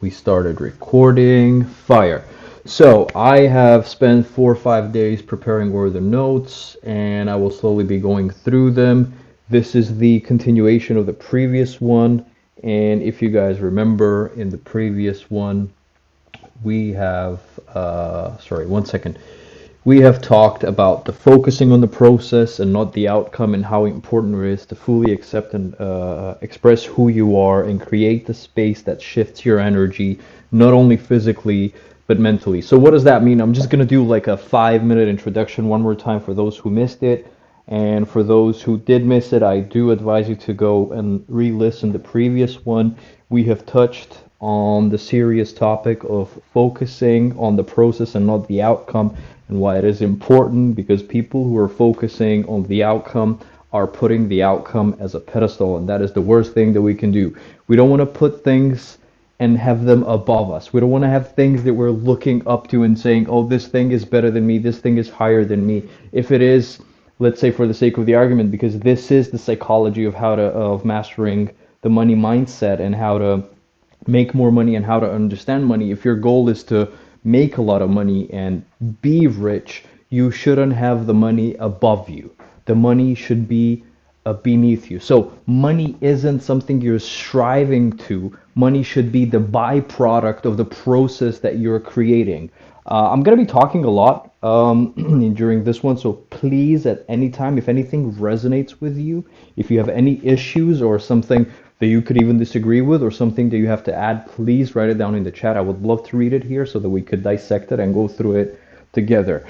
We started recording. Fire. So I have spent 4 or 5 days preparing all the notes, and I will slowly be going through them. This is the continuation of the previous one, and if you guys remember, in the previous one, we have, sorry, one second. We have talked about the focusing on the process and not the outcome, and how important it is to fully accept and express who you are and create the space that shifts your energy, not only physically but mentally. So, what does that mean? I'm just going to do like a 5 minute introduction one more time for those who missed it. And for those who did miss it, I do advise you to go and re listen the previous one. We have touched on the serious topic of focusing on the process and not the outcome, and why it is important, because people who are focusing on the outcome are putting the outcome as a pedestal, and that is the worst thing that we can do. We don't want to put things and have them above us. We don't want to have things that we're looking up to and saying, oh, this thing is better than me, this thing is higher than me. If it is, let's say for the sake of the argument, because this is the psychology of how to of mastering the money mindset and how to make more money and how to understand money. If your goal is to make a lot of money and be rich, you shouldn't have the money above you. The money should be beneath you. So money isn't something you're striving to. Money should be the byproduct of the process that you're creating. I'm going to be talking a lot during this one, so please, at any time, if anything resonates with you, if you have any issues or something that you could even disagree with or something that you have to add, please write it down in the chat. I would love to read it here so that we could dissect it and go through it together.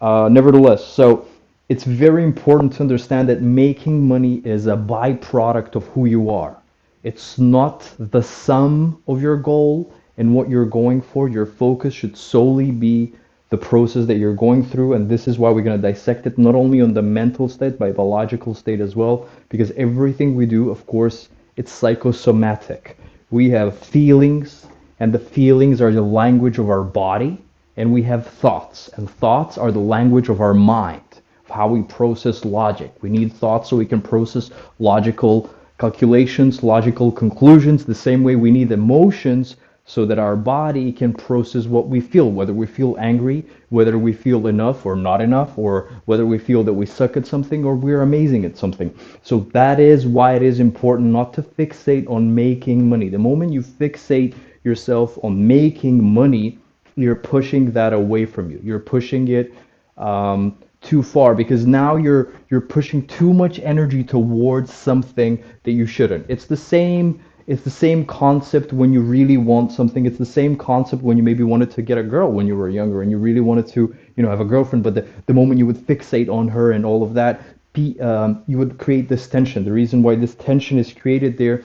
Nevertheless, so it's very important to understand that making money is a byproduct of who you are. It's not the sum of your goal and what you're going for. Your focus should solely be the process that you're going through, and this is why we're going to dissect it not only on the mental state, but biological state as well, because everything we do, of course, it's psychosomatic. We have feelings, and the feelings are the language of our body, and we have thoughts, and thoughts are the language of our mind, of how we process logic. We need thoughts so we can process logical calculations, logical conclusions, the same way we need emotions so that our body can process what we feel, whether we feel angry, whether we feel enough or not enough, or whether we feel that we suck at something or we're amazing at something. So that is why it is important not to fixate on making money. The moment you fixate yourself on making money, you're pushing that away from you. You're pushing it too far, because now you're pushing too much energy towards something that you shouldn't. It's the same concept when you really want something. It's the same concept when you maybe wanted to get a girl when you were younger and you really wanted to, have a girlfriend, but the moment you would fixate on her and all of that, you would create this tension. The reason why this tension is created there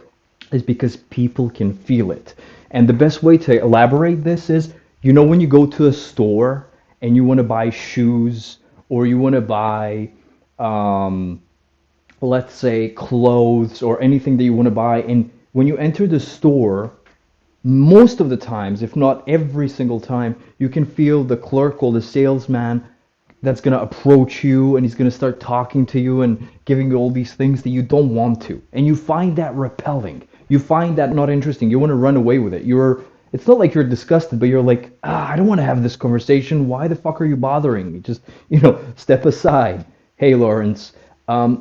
is because people can feel it. And the best way to elaborate this is, when you go to a store and you want to buy shoes, or you want to buy, let's say, clothes or anything that you want to buy, and when you enter the store, most of the times, if not every single time, you can feel the clerk or the salesman that's going to approach you, and he's going to start talking to you and giving you all these things that you don't want to. And you find that repelling. You find that not interesting. You want to run away with it. It's not like you're disgusted, but you're like, I don't want to have this conversation. Why the fuck are you bothering me? Just, step aside. Hey, Lawrence.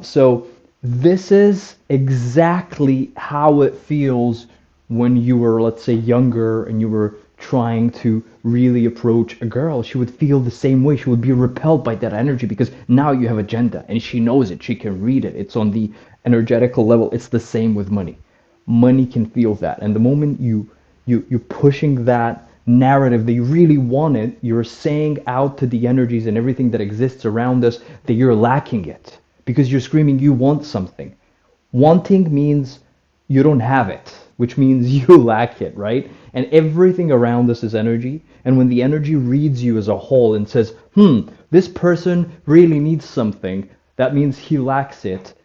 So this is exactly how it feels when you were, let's say, younger and you were trying to really approach a girl. She would feel the same way. She would be repelled by that energy, because now you have agenda and she knows it. She can read it. It's on the energetical level. It's the same with money. Money can feel that. And the moment you're pushing that narrative that you really want it, you're saying out to the energies and everything that exists around us that you're lacking it, because you're screaming you want something. Wanting means you don't have it, which means you lack it, right? And everything around us is energy. And when the energy reads you as a whole and says, this person really needs something, that means he lacks it.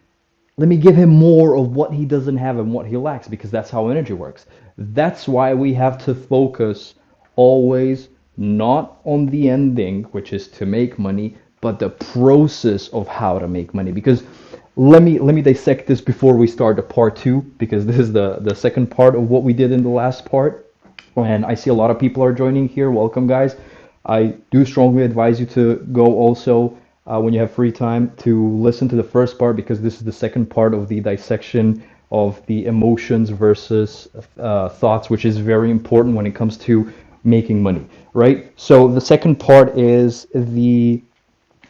Let me give him more of what he doesn't have and what he lacks, because that's how energy works. That's why we have to focus always not on the ending, which is to make money, but the process of how to make money. Because let me dissect this before we start the part two, because this is the second part of what we did in the last part. And I see a lot of people are joining here. Welcome, guys. I do strongly advise you to go also when you have free time to listen to the first part, because this is the second part of the dissection of the emotions versus thoughts, which is very important when it comes to making money, right? So the second part is the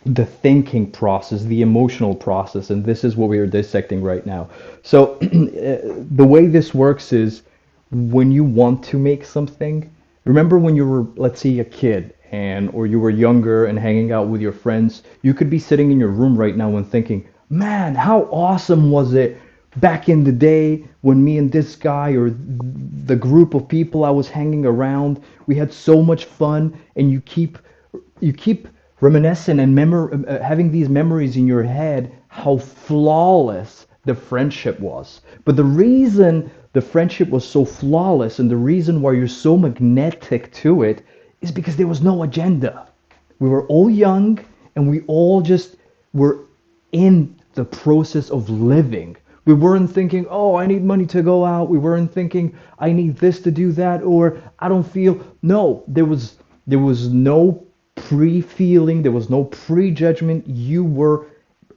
thinking process, the emotional process, and this is what we are dissecting right now. So the way this works is when you want to make something, remember when you were, let's say, a kid and or you were younger and hanging out with your friends, you could be sitting in your room right now and thinking, man, how awesome was it back in the day when me and this guy or the group of people I was hanging around, we had so much fun, and you keep reminiscing and having these memories in your head how flawless the friendship was. But the reason the friendship was so flawless and the reason why you're so magnetic to it is because there was no agenda. We were all young and we all just were in the process of living. We weren't thinking, oh, I need money to go out. We weren't thinking, I need this to do that, or I don't feel. No, there was no pre-feeling, there was no prejudgment. You were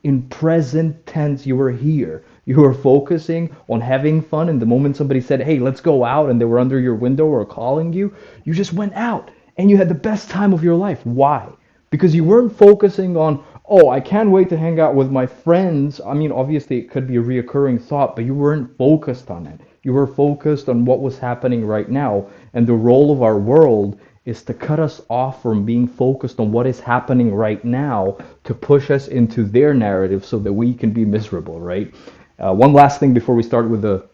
in present tense, you were here. You were focusing on having fun, and the moment somebody said, hey, let's go out, and they were under your window or calling you just went out and you had the best time of your life. Why? Because you weren't focusing on, oh, I can't wait to hang out with my friends. I mean, obviously it could be a reoccurring thought, but you weren't focused on it. You were focused on what was happening right now. And the role of our world is to cut us off from being focused on what is happening right now, to push us into their narrative so that we can be miserable, right? One last thing before we start with the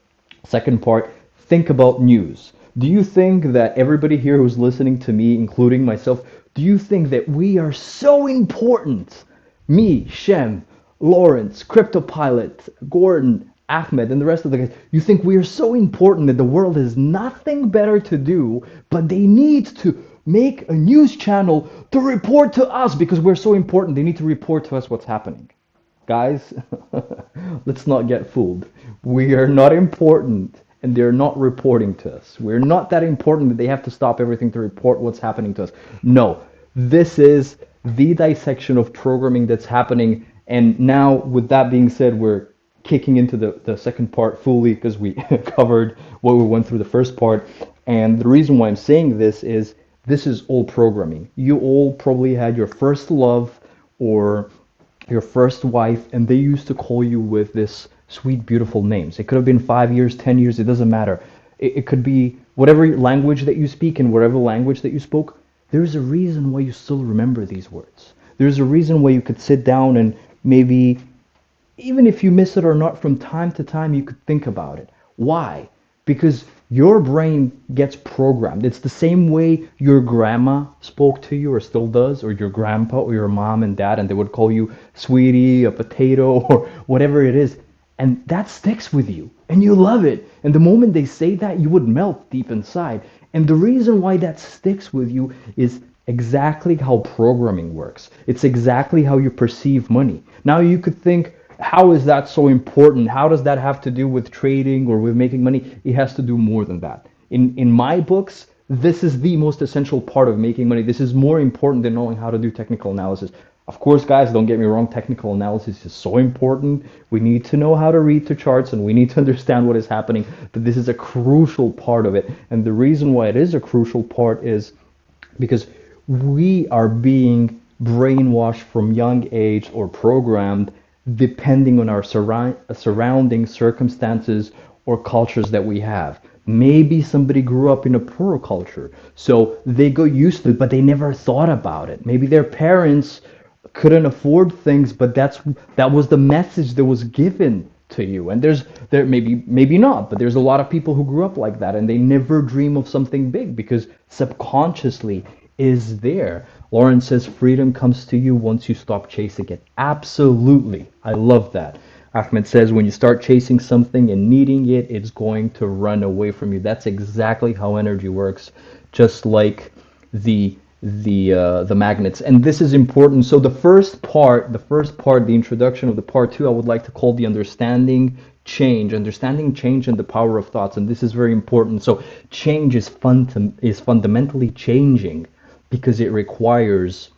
second part. Think about news. Do you think that everybody here who's listening to me, including myself, do you think that we are so important? Me, Shem, Lawrence, CryptoPilot, Gordon, Ahmed, and the rest of the guys, you think we are so important that the world has nothing better to do, but they need to make a news channel to report to us because we're so important. They need to report to us what's happening. Guys, let's not get fooled. We are not important and they're not reporting to us. We're not that important that they have to stop everything to report what's happening to us. No, this is the dissection of programming that's happening. And now, with that being said, we're kicking into the second part fully because we covered what we went through the first part. And the reason why I'm saying this is all programming. You all probably had your first love or your first wife, and they used to call you with this sweet, beautiful names. It could have been 5 years, 10 years, it doesn't matter. It could be whatever language that you speak and whatever language that you spoke. There's a reason why you still remember these words. There's a reason why you could sit down and maybe, even if you miss it or not, from time to time, you could think about it. Why? Because your brain gets programmed. It's the same way your grandma spoke to you or still does, or your grandpa or your mom and dad, and they would call you sweetie, a potato, or whatever it is. And that sticks with you, and you love it. And the moment they say that, you would melt deep inside. And the reason why that sticks with you is exactly how programming works. It's exactly how you perceive money. Now you could think, how is that so important? How does that have to do with trading or with making money? It has to do more than that. In my books, this is the most essential part of making money. This is more important than knowing how to do technical analysis. Of course, guys, don't get me wrong, technical analysis is so important. We need to know how to read the charts and we need to understand what is happening, but this is a crucial part of it. And the reason why it is a crucial part is because we are being brainwashed from young age or programmed depending on our surrounding circumstances or cultures that we have. Maybe somebody grew up in a poorer culture, so they got used to it, but they never thought about it. Maybe their parents couldn't afford things, but that was the message that was given to you. And there maybe not, but there's a lot of people who grew up like that and they never dream of something big because subconsciously is there. Lauren says freedom comes to you once you stop chasing it. Absolutely. I love that. Ahmed says when you start chasing something and needing it, it's going to run away from you. That's exactly how energy works. Just like the the magnets. And this is important. So the introduction of the part two, I would like to call the understanding change and the power of thoughts. And this is very important. So change is fundamentally changing because it requires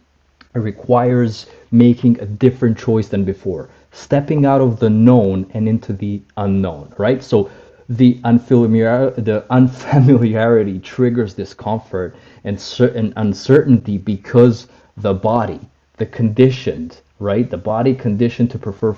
making a different choice than before, stepping out of the known and into the unknown, right? So the unfamiliarity triggers discomfort and certain uncertainty because the body, the conditioned, right? The body conditioned to prefer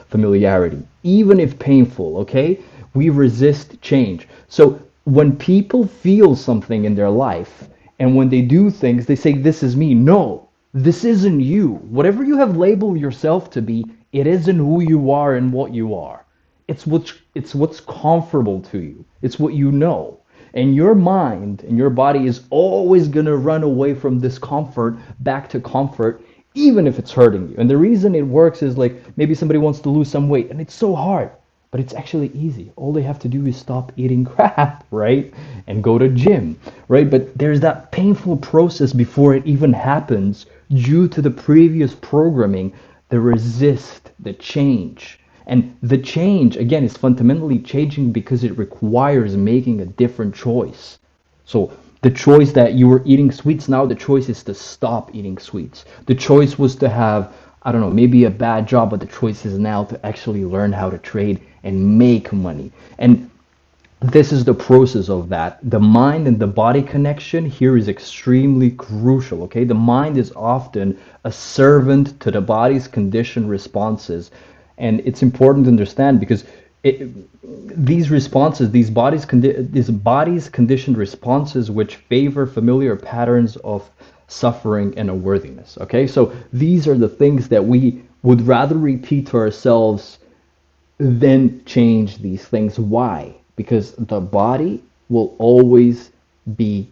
familiarity, even if painful, okay? We resist change. So when people feel something in their life and when they do things, they say, "This is me." No, this isn't you. Whatever you have labeled yourself to be, it isn't who you are and what you are. It's what's comfortable to you. It's what you know. And your mind and your body is always going to run away from discomfort back to comfort, even if it's hurting you. And the reason it works is like maybe somebody wants to lose some weight and it's so hard, but it's actually easy. All they have to do is stop eating crap, right? And go to gym, right? But there's that painful process before it even happens due to the previous programming, the resist, the change. And the change, again, is fundamentally changing because it requires making a different choice. So the choice that you were eating sweets, now the choice is to stop eating sweets. The choice was to have, I don't know, maybe a bad job, but the choice is now to actually learn how to trade and make money. And this is the process of that. The mind and the body connection here is extremely crucial, okay? The mind is often a servant to the body's conditioned responses. And it's important to understand because it, these responses, these body's conditioned responses, which favor familiar patterns of suffering and unworthiness, okay? So these are the things that we would rather repeat to ourselves then change these things. Why? Because the body will always be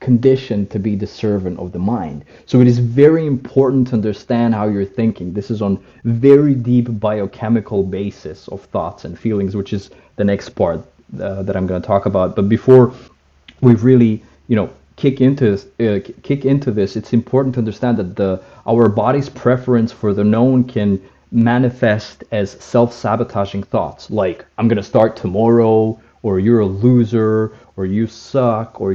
conditioned to be the servant of the mind. So it is very important to understand how you're thinking. This is on very deep biochemical basis of thoughts and feelings, which is the next part that I'm going to talk about. But before we really, kick into this, it's important to understand that the our body's preference for the known can manifest as self-sabotaging thoughts like "I'm gonna start tomorrow," or "you're a loser," or "you suck," or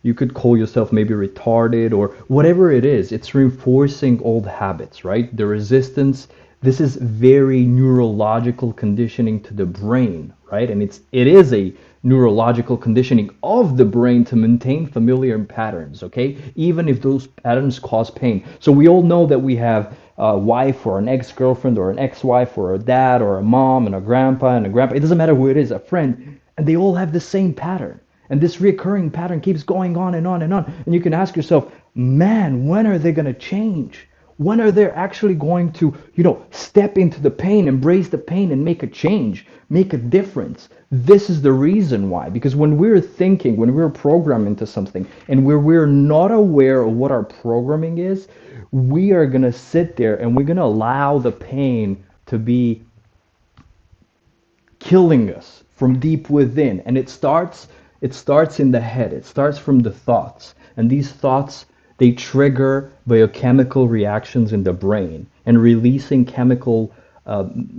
you could call yourself maybe retarded, or whatever it is. It's reinforcing old habits, right? The resistance. This is very neurological conditioning to the brain, right? And it is a neurological conditioning of the brain to maintain familiar patterns, okay? Even if those patterns cause pain. So we all know that we have a wife or an ex-girlfriend or an ex-wife or a dad or a mom and a grandpa and a grandpa. It doesn't matter who it is, a friend, and they all have the same pattern. And this recurring pattern keeps going on and on and on. And you can ask yourself, man, when are they going to change? When are they actually going to, step into the pain, embrace the pain, and make a change, make a difference? This is the reason why. Because when we're thinking, when we're programmed into something, and we're not aware of what our programming is, we are going to sit there and we're going to allow the pain to be killing us from deep within. And it starts in the head. It starts from the thoughts. And these thoughts, they trigger biochemical reactions in the brain and releasing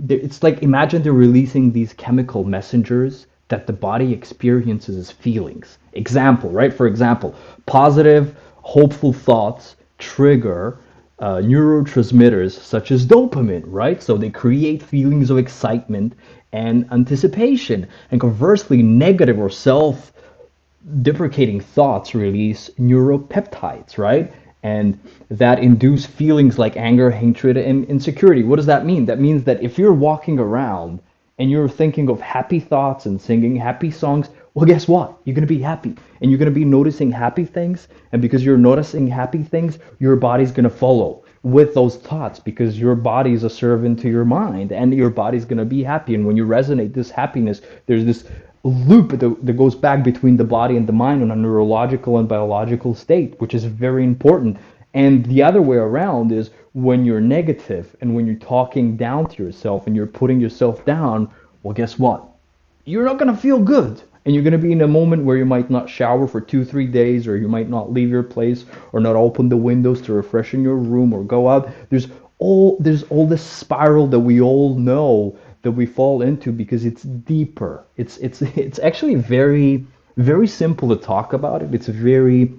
it's like, imagine they're releasing these chemical messengers that the body experiences as feelings. Example, right? For example, positive, hopeful thoughts trigger neurotransmitters such as dopamine, right? So they create feelings of excitement and anticipation. And conversely, negative or self-deprecating thoughts release neuropeptides, right? And that induce feelings like anger, hatred, and insecurity. What does that mean? That means that if you're walking around and you're thinking of happy thoughts and singing happy songs, well, guess what? You're going to be happy. And you're going to be noticing happy things. And because you're noticing happy things, your body's going to follow with those thoughts because your body is a servant to your mind and your body's going to be happy. And when you resonate this happiness, there's this loop that goes back between the body and the mind on a neurological and biological state, which is very important. And the other way around is when you're negative and when you're talking down to yourself and you're putting yourself down, well, guess what? You're not going to feel good. And you're going to be in a moment where you might not shower for 2 3 days, or you might not leave your place, or not open the windows to refresh in your room, or go out. There's all this spiral that we all know that we fall into because it's deeper. It's actually very simple to talk about it. It's very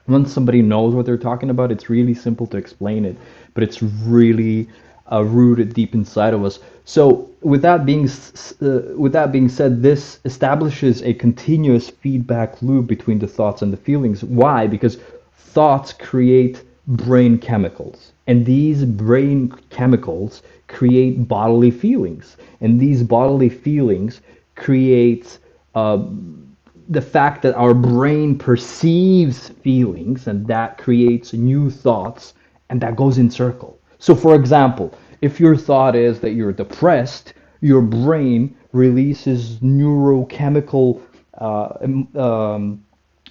Once somebody knows what they're talking about, it's really simple to explain it, but it's really rooted deep inside of us. So, with that being said, this establishes a continuous feedback loop between the thoughts and the feelings. Why? Because thoughts create brain chemicals, and these brain chemicals create bodily feelings, and these bodily feelings create the fact that our brain perceives feelings, and that creates new thoughts, and that goes in circle. So for example, if your thought is that you're depressed, your brain releases neurochemical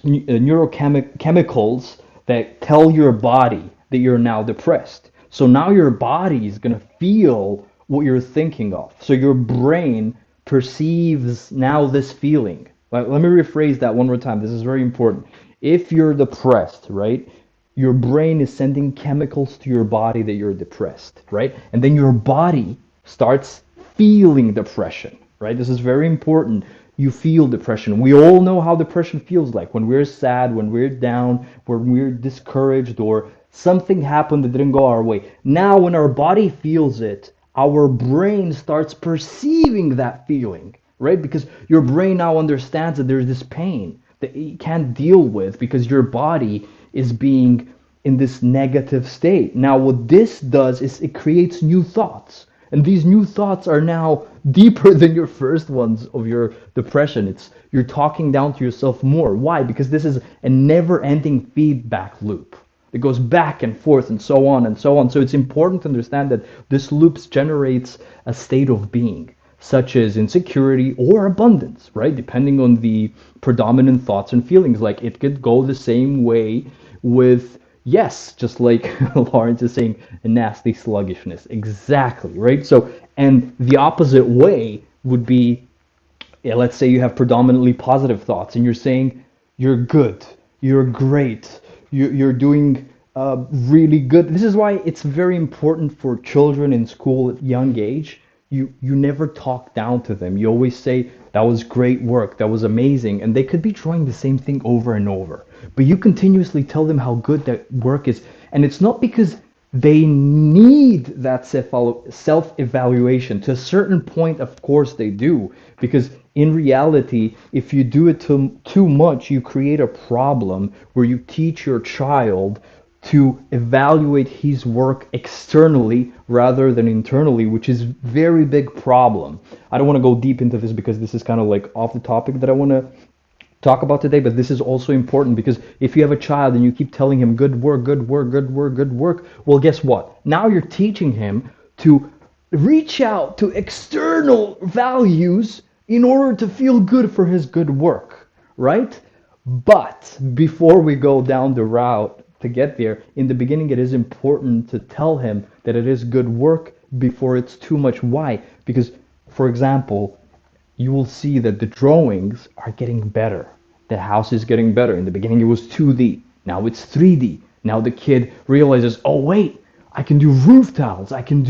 neurochemicals that tell your body that you're now depressed. So now your body is going to feel what you're thinking of. So your brain perceives now this feeling. Let me rephrase that one more time. This is very important. If you're depressed, right, your brain is sending chemicals to your body that you're depressed, right? And then your body starts feeling depression, right? This is very important. You feel depression. We all know how depression feels like when we're sad, when we're down, when we're discouraged, or something happened that didn't go our way. Now, when our body feels it, our brain starts perceiving that feeling, right? Because your brain now understands that there's this pain that it can't deal with because your body is being in this negative state. Now, what this does is it creates new thoughts. And these new thoughts are now deeper than your first ones of your depression. You're talking down to yourself more. Why? Because this is a never-ending feedback loop. It goes back and forth and so on and so on. So it's important to understand that this loop generates a state of being, such as insecurity or abundance, right? Depending on the predominant thoughts and feelings. Like it could go the same way with, yes, just like Lawrence is saying, a nasty sluggishness. Exactly, right? So, and the opposite way would be, yeah, let's say you have predominantly positive thoughts and you're saying, you're good, you're great, you're doing really good. This is why it's very important for children in school at young age. You never talk down to them. You always say, that was great work, that was amazing. And they could be trying the same thing over and over. But you continuously tell them how good that work is. And it's not because they need that self-evaluation. To a certain point, of course they do. Because in reality, if you do it too much, you create a problem where you teach your child to evaluate his work externally rather than internally, which is very big problem. I don't want to go deep into this because this is kind of like off the topic that I want to talk about today, but this is also important because if you have a child and you keep telling him good work, good work, good work, good work, well, guess what? Now you're teaching him to reach out to external values in order to feel good for his good work, right? But before we go down the route to get there, in the beginning, it is important to tell him that it is good work before it's too much. Why? Because, for example, you will see that the drawings are getting better. The house is getting better. In the beginning, it was 2D. Now it's 3D. Now the kid realizes, oh wait, I can do roof tiles. I can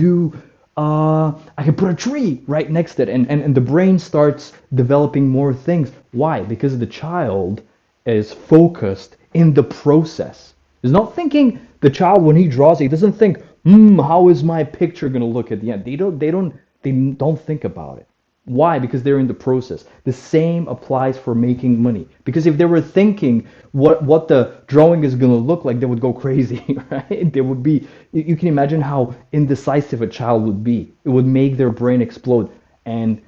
put a tree right next to it. And the brain starts developing more things. Why? Because the child is focused in the process. He's not thinking, the child, when he draws, he doesn't think, how is my picture going to look at the end? They don't think about it. Why? Because they're in the process. The same applies for making money. Because if they were thinking what the drawing is going to look like, they would go crazy, right? They would be, you can imagine how indecisive a child would be. It would make their brain explode. And,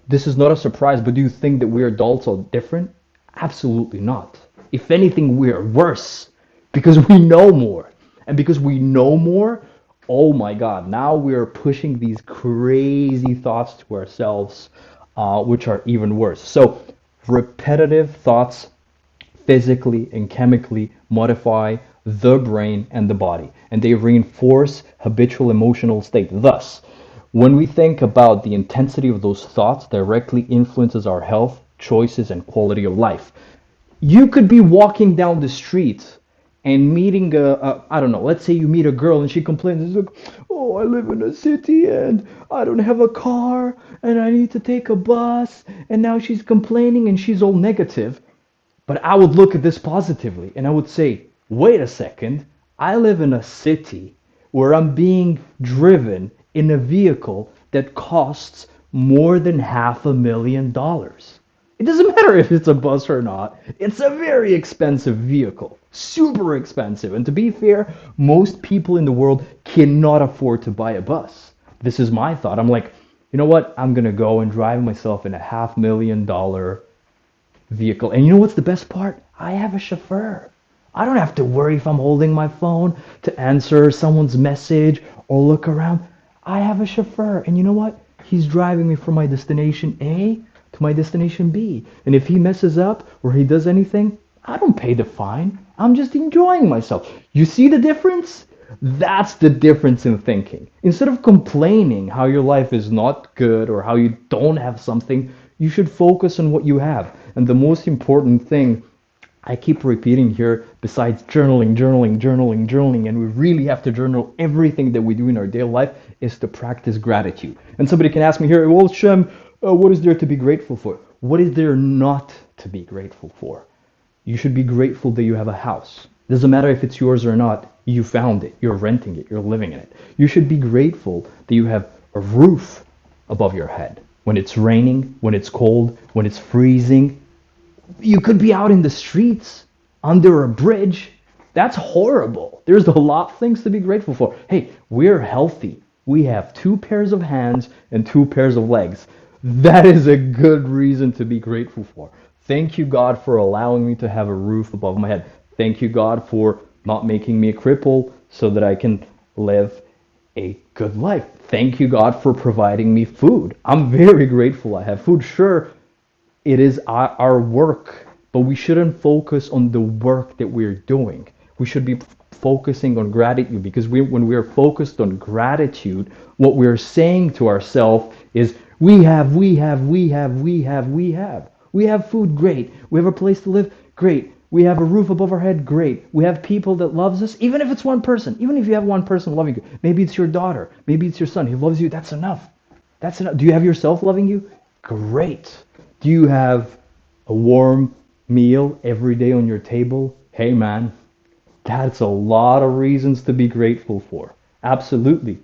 this is not a surprise, but do you think that we adults are different? Absolutely not. If anything, we are worse because we know more. And because we know more, oh my God, now we're pushing these crazy thoughts to ourselves, which are even worse. So, repetitive thoughts physically and chemically modify the brain and the body, and they reinforce habitual emotional state. Thus, when we think about the intensity of those thoughts directly influences our health, choices and quality of life. You could be walking down the street and meeting I don't know, let's say you meet a girl and she complains, she's like, oh, I live in a city and I don't have a car and I need to take a bus, and now she's complaining and she's all negative. But I would look at this positively and I would say, wait a second, I live in a city where I'm being driven in a vehicle that costs more than $500,000. It doesn't matter if it's a bus or not. It's a very expensive vehicle, super expensive. And to be fair, most people in the world cannot afford to buy a bus. This is my thought. I'm like, you know what? I'm going to go and drive myself in a $500,000 vehicle. And you know what's the best part? I have a chauffeur. I don't have to worry if I'm holding my phone to answer someone's message or look around. I have a chauffeur. And you know what? He's driving me from my destination A to my destination B. And if he messes up or he does anything, I don't pay the fine. I'm just enjoying myself. You see the difference? That's the difference in thinking. Instead of complaining how your life is not good or how you don't have something, you should focus on what you have. And the most important thing I keep repeating here, besides journaling, and we really have to journal everything that we do in our daily life, is to practice gratitude. And somebody can ask me here, well, Shem, what is there to be grateful for? What is there not to be grateful for? You should be grateful that you have a house. Doesn't matter if it's yours or not, you found it, you're renting it, you're living in it. You should be grateful that you have a roof above your head. When it's raining, when it's cold, when it's freezing, you could be out in the streets, under a bridge. That's horrible. There's a lot of things to be grateful for. Hey, we're healthy. We have 2 pairs of hands and 2 pairs of legs. That is a good reason to be grateful for. Thank you, God, for allowing me to have a roof above my head. Thank you, God, for not making me a cripple so that I can live a good life. Thank you, God, for providing me food. I'm very grateful I have food. Sure, it is our work, but we shouldn't focus on the work that we're doing. We should be focusing on gratitude, because when we are focused on gratitude, what we're saying to ourselves is, we have. We have food, great. We have a place to live, great. We have a roof above our head, great. We have people that loves us, even if it's one person. Even if you have one person loving you. Maybe it's your daughter, maybe it's your son. He loves you, that's enough. That's enough. Do you have yourself loving you? Great. Do you have a warm meal every day on your table? Hey man, that's a lot of reasons to be grateful for. Absolutely.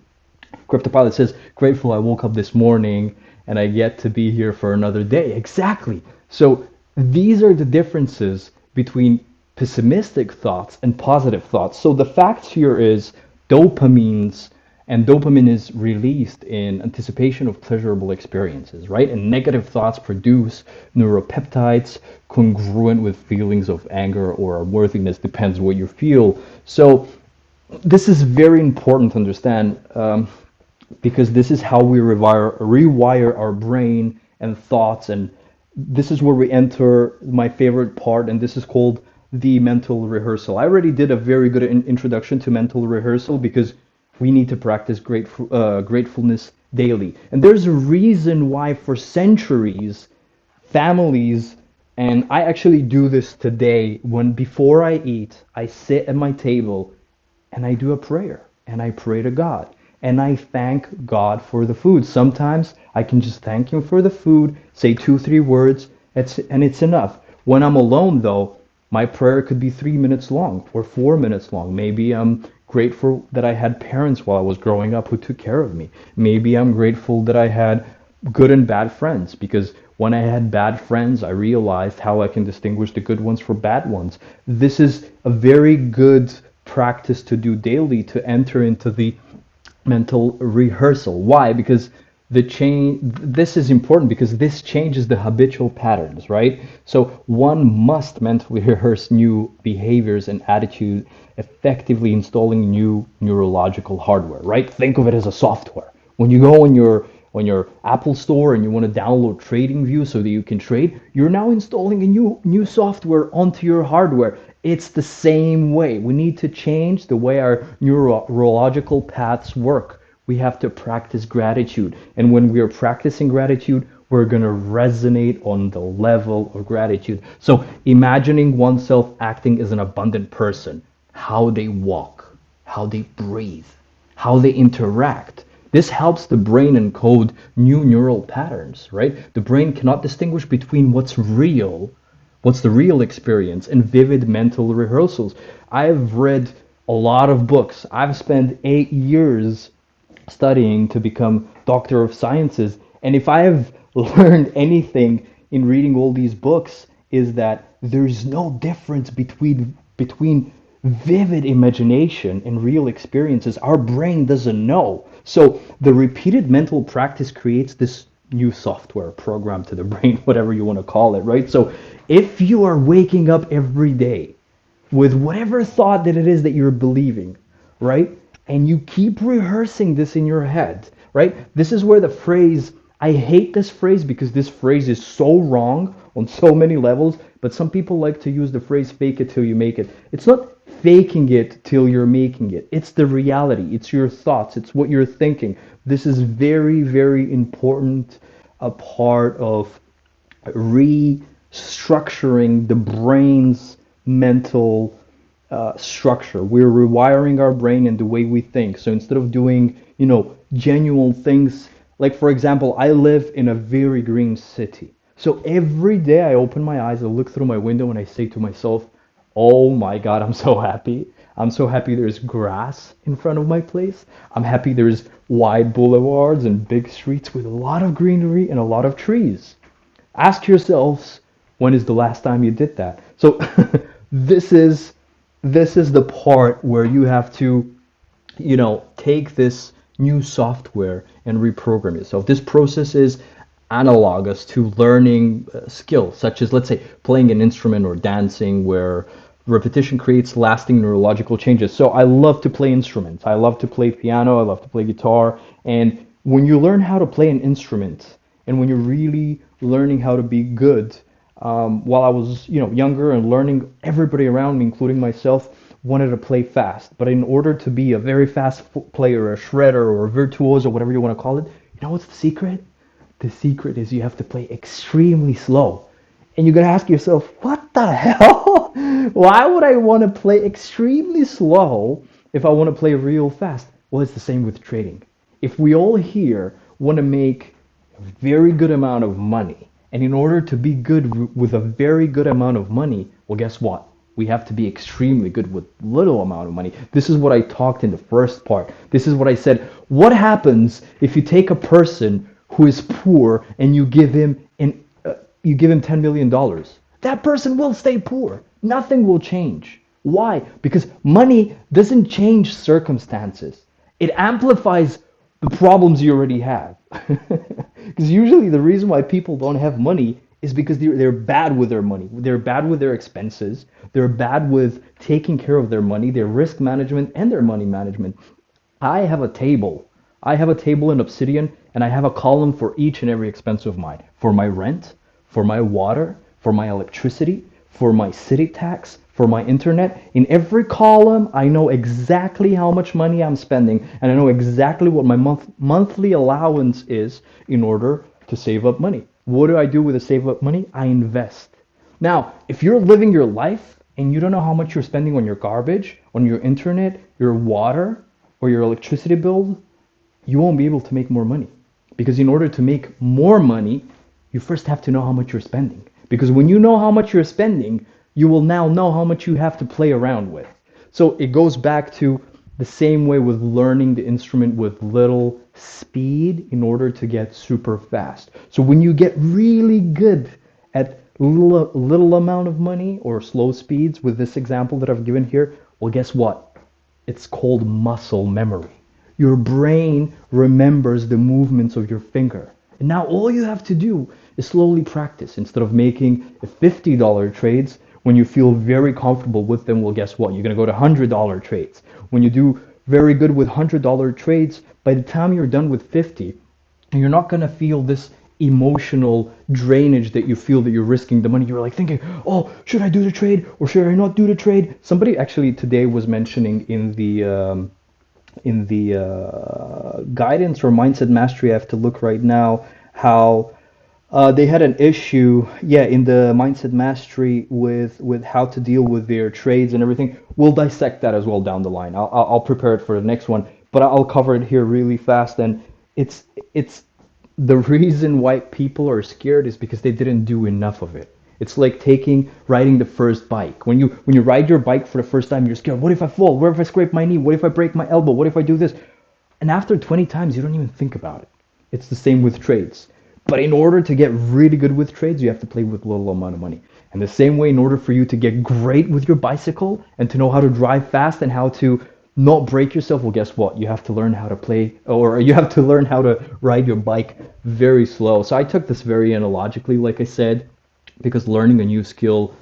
Cryptopilot says, grateful I woke up this morning and I get to be here for another day. Exactly. So these are the differences between pessimistic thoughts and positive thoughts. So the fact here is dopamine is released in anticipation of pleasurable experiences, right? And negative thoughts produce neuropeptides congruent with feelings of anger or unworthiness, depends what you feel. So this is very important to understand, because this is how we rewire our brain and thoughts. And this is where we enter my favorite part, and this is called the mental rehearsal. I already did a very good introduction to mental rehearsal, because we need to practice gratefulness daily. And there's a reason why for centuries, families, and I actually do this today, when before I eat, I sit at my table and I do a prayer and I pray to God and I thank God for the food. Sometimes I can just thank Him for the food, say 2-3 words, and it's enough. When I'm alone though, my prayer could be 3 minutes long or 4 minutes long. Maybe I'm grateful that I had parents while I was growing up who took care of me. Maybe I'm grateful that I had good and bad friends, because when I had bad friends, I realized how I can distinguish the good ones from bad ones. This is a very good practice to do daily to enter into the mental rehearsal. Why? Because this is important, because this changes the habitual patterns, right? So one must mentally rehearse new behaviors and attitude, effectively installing new neurological hardware, right? Think of it as a software. When you go on your Apple store and you want to download TradingView so that you can trade, you're now installing a new software onto your hardware. It's the same way. We need to change the way our neurological paths work. We have to practice gratitude. And when we are practicing gratitude, we're going to resonate on the level of gratitude. So imagining oneself acting as an abundant person, how they walk, how they breathe, how they interact. This helps the brain encode new neural patterns, right? The brain cannot distinguish between what's the real experience, and vivid mental rehearsals. I've read a lot of books. I've spent 8 years studying to become Doctor of Sciences. And if I have learned anything in reading all these books, is that there's no difference between vivid imagination and real experiences. Our brain doesn't know. So the repeated mental practice creates this new software program to the brain, whatever you want to call it, right? So if you are waking up every day with whatever thought that it is that you're believing, right? And you keep rehearsing this in your head, right? This is where the phrase, I hate this phrase because this phrase is so wrong on so many levels, but some people like to use the phrase fake it till you make it. It's not faking it till you're making it. It's the reality. It's your thoughts. It's what you're thinking. This is very, very important a part of restructuring the brain's mental structure. We're rewiring our brain and the way we think. So instead of doing, genuine things, like for example, I live in a very green city. So every day I open my eyes, I look through my window and I say to myself, oh my God, I'm so happy. I'm so happy there's grass in front of my place. I'm happy there's wide boulevards and big streets with a lot of greenery and a lot of trees. Ask yourselves, when is the last time you did that? So this is this is the part where you have to, take this new software and reprogram yourself. This process is analogous to learning skills, such as, let's say, playing an instrument or dancing, where repetition creates lasting neurological changes. So I love to play instruments. I love to play piano. I love to play guitar. And when you learn how to play an instrument, and when you're really learning how to be good, while I was, younger and learning, everybody around me, including myself, wanted to play fast. But in order to be a very fast player, a shredder, or a virtuoso, or whatever you want to call it, you know what's the secret? The secret is you have to play extremely slow. And you're going to ask yourself, what the hell? Why would I want to play extremely slow if I want to play real fast? Well, it's the same with trading. If we all here want to make a very good amount of money, and in order to be good with a very good amount of money, well, guess what? We have to be extremely good with little amount of money. This is what I talked in the first part. This is what I said. What happens if you take a person who is poor and you give him $10 million? That person will stay poor. Nothing will change. Why? Because money doesn't change circumstances. It amplifies the problems you already have. Because usually the reason why people don't have money is because they're bad with their money. They're bad with their expenses. They're bad with taking care of their money, their risk management, and their money management. I have a table. I have a table in Obsidian, and I have a column for each and every expense of mine. For my rent, for my water, for my electricity, for my city tax, for my internet. In every column, I know exactly how much money I'm spending, and I know exactly what my monthly allowance is in order to save up money. What do I do with the save up money? I invest. Now, if you're living your life and you don't know how much you're spending on your garbage, on your internet, your water, or your electricity bill, you won't be able to make more money. Because in order to make more money, you first have to know how much you're spending. Because when you know how much you're spending, you will now know how much you have to play around with. So it goes back to the same way with learning the instrument with little speed in order to get super fast. So when you get really good at little amount of money or slow speeds, with this example that I've given here, well, guess what? It's called muscle memory. Your brain remembers the movements of your finger. And now all you have to do is slowly practice. Instead of making $50 trades, when you feel very comfortable with them, well, guess what? You're going to go to $100 trades. When you do very good with $100 trades, by the time you're done with 50, you're not going to feel this emotional drainage that you feel that you're risking the money. You're like thinking, oh, should I do the trade or should I not do the trade? Somebody actually today was mentioning in the guidance or mindset mastery, I have to look right now, how They had an issue, yeah, in the mindset mastery with how to deal with their trades and everything. We'll dissect that as well down the line. I'll prepare it for the next one, but I'll cover it here really fast. And it's it's the reason why people are scared is because they didn't do enough of it. It's like riding the first bike. When you ride your bike for the first time, you're scared. What if I fall? What if I scrape my knee? What if I break my elbow? What if I do this? And after 20 times, you don't even think about it. It's the same with trades. But in order to get really good with trades, you have to play with little amount of money. And the same way, in order for you to get great with your bicycle and to know how to drive fast and how to not break yourself, well, guess what? You have to learn how to play, or you have to learn how to ride your bike very slow. So I took this very analogically, like I said, because learning a new skill,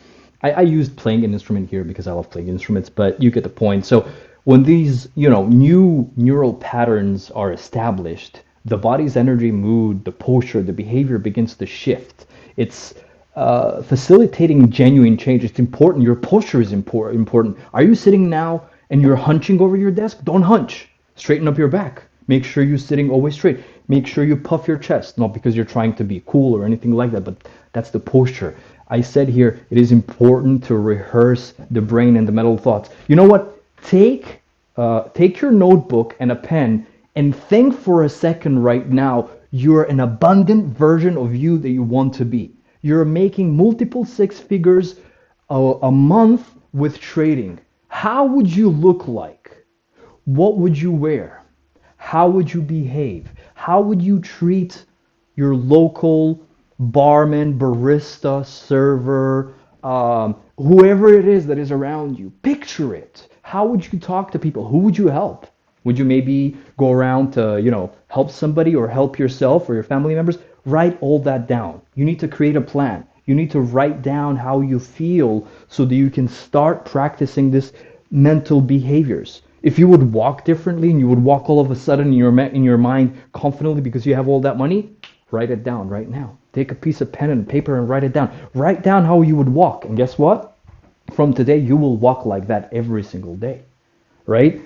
I used playing an instrument here because I love playing instruments, but you get the point. So when these, new neural patterns are established, the body's energy, mood, the posture, the behavior begins to shift. It's facilitating genuine change. It's important. Your posture is important. Are you sitting now and you're hunching over your desk? Don't hunch. Straighten up your back. Make sure you're sitting always straight. Make sure you puff your chest, not because you're trying to be cool or anything like that, but that's the posture. I said here it is important to rehearse the brain and the mental thoughts. You know what? Take your notebook and a pen and think for a second right now. You're an abundant version of you that you want to be. You're making multiple six figures a month with trading. How would you look like? What would you wear? How would you behave? How would you treat your local barman, barista, server, whoever it is that is around you? Picture it. How would you talk to people? Who would you help? Would you maybe go around to, help somebody or help yourself or your family members? Write all that down. You need to create a plan. You need to write down how you feel so that you can start practicing this mental behaviors. If you would walk differently and you would walk all of a sudden in your mind confidently because you have all that money, write it down right now. Take a piece of pen and paper and write it down. Write down how you would walk. And guess what? From today, you will walk like that every single day, right?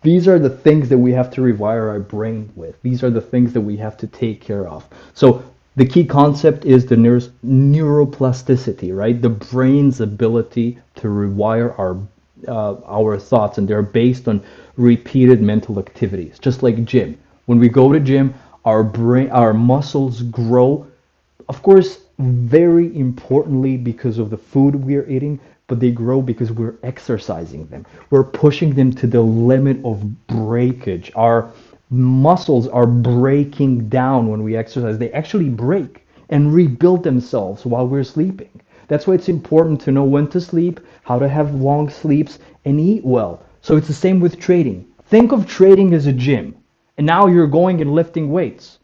These are the things that we have to rewire our brain with. These are the things that we have to take care of. So the key concept is the neuroplasticity, right? The brain's ability to rewire our thoughts, and they're based on repeated mental activities, just like gym. When we go to gym, our muscles grow, of course, very importantly because of the food we're eating, but they grow because we're exercising them. We're pushing them to the limit of breakage. Our muscles are breaking down when we exercise. They actually break and rebuild themselves while we're sleeping. That's why it's important to know when to sleep, how to have long sleeps, and eat well. So it's the same with trading. Think of trading as a gym, and now you're going and lifting weights.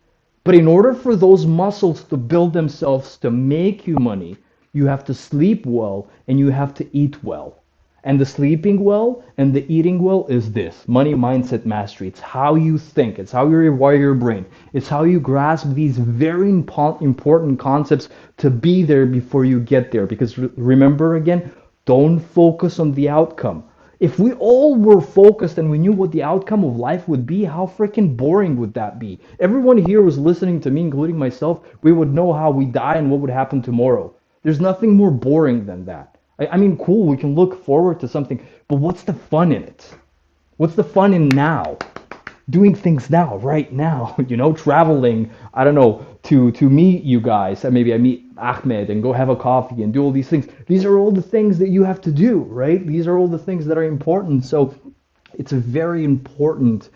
But in order for those muscles to build themselves to make you money, you have to sleep well and you have to eat well. And the sleeping well and the eating well is this money mindset mastery. It's how you think, it's how you rewire your brain, it's how you grasp these very important concepts to be there before you get there. Because remember again, don't focus on the outcome. If we all were focused and we knew what the outcome of life would be, how freaking boring would that be? Everyone here was listening to me, including myself. We would know how we die and what would happen tomorrow. There's nothing more boring than that. I mean, cool, we can look forward to something, but what's the fun in it? What's the fun in now? Doing things now, right now, traveling, I don't know, to meet you guys. Maybe I meet Ahmed and go have a coffee and do all these things. These are all the things that you have to do, right? These are all the things that are important. So it's very important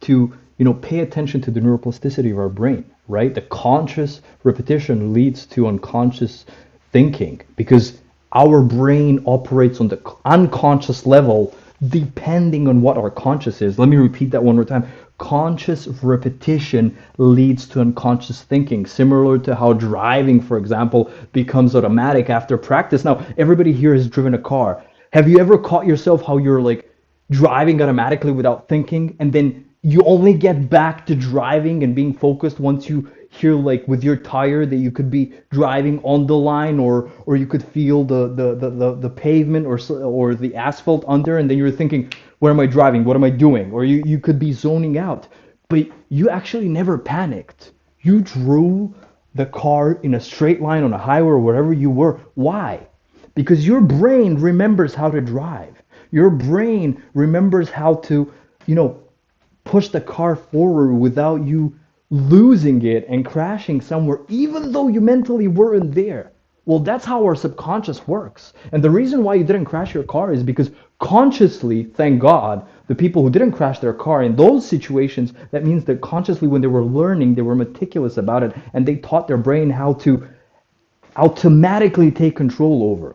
to, pay attention to the neuroplasticity of our brain, right? The conscious repetition leads to unconscious thinking because our brain operates on the unconscious level depending on what our conscious is. Let me repeat that one more time. Conscious repetition leads to unconscious thinking, similar to how driving, for example, becomes automatic after practice. Now, everybody here has driven a car. Have you ever caught yourself how you're like driving automatically without thinking, and then you only get back to driving and being focused once you hear like with your tire that you could be driving on the line, or you could feel the pavement or the asphalt under, and then you're thinking, where am I driving, what am I doing? Or you could be zoning out, but you actually never panicked. You drew the car in a straight line on a highway or wherever you were. Why? Because your brain remembers how to drive. Your brain remembers how to, you know, push the car forward without you losing it and crashing somewhere, even though you mentally weren't there. Well, that's how our subconscious works. And the reason why you didn't crash your car is because consciously, thank God, the people who didn't crash their car in those situations, that means that consciously, when they were learning, they were meticulous about it and they taught their brain how to automatically take control over.